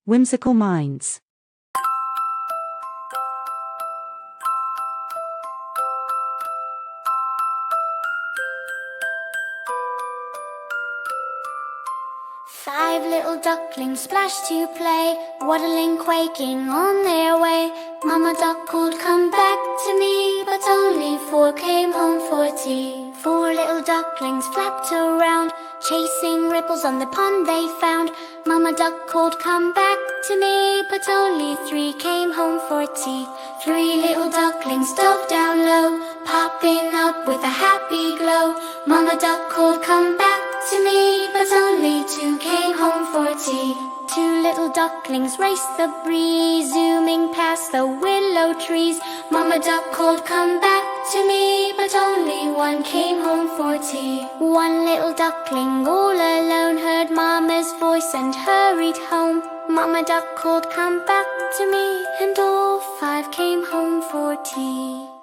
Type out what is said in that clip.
Whimsical minds. Five little ducklings splashed to play, waddling, quaking on their way. Mama duck called, "Come back to me," but only four came home for tea. Four little ducklings flapped around, chasing ripples on the pond they found. Mama duck called, "Come back to me," but only three came home for tea. Three little ducklings dove down low, popping up with a happy glow. Mama duck called, "Come back to me," but only two came home for tea. Two little ducklings raced the breeze, zooming past the willow trees. Mama duck called, "Come back to me," but only one came home for tea. One little duckling all alone heard Mama's voice and hurried home. Mama duck called, "Come back to me," and all five came home for tea.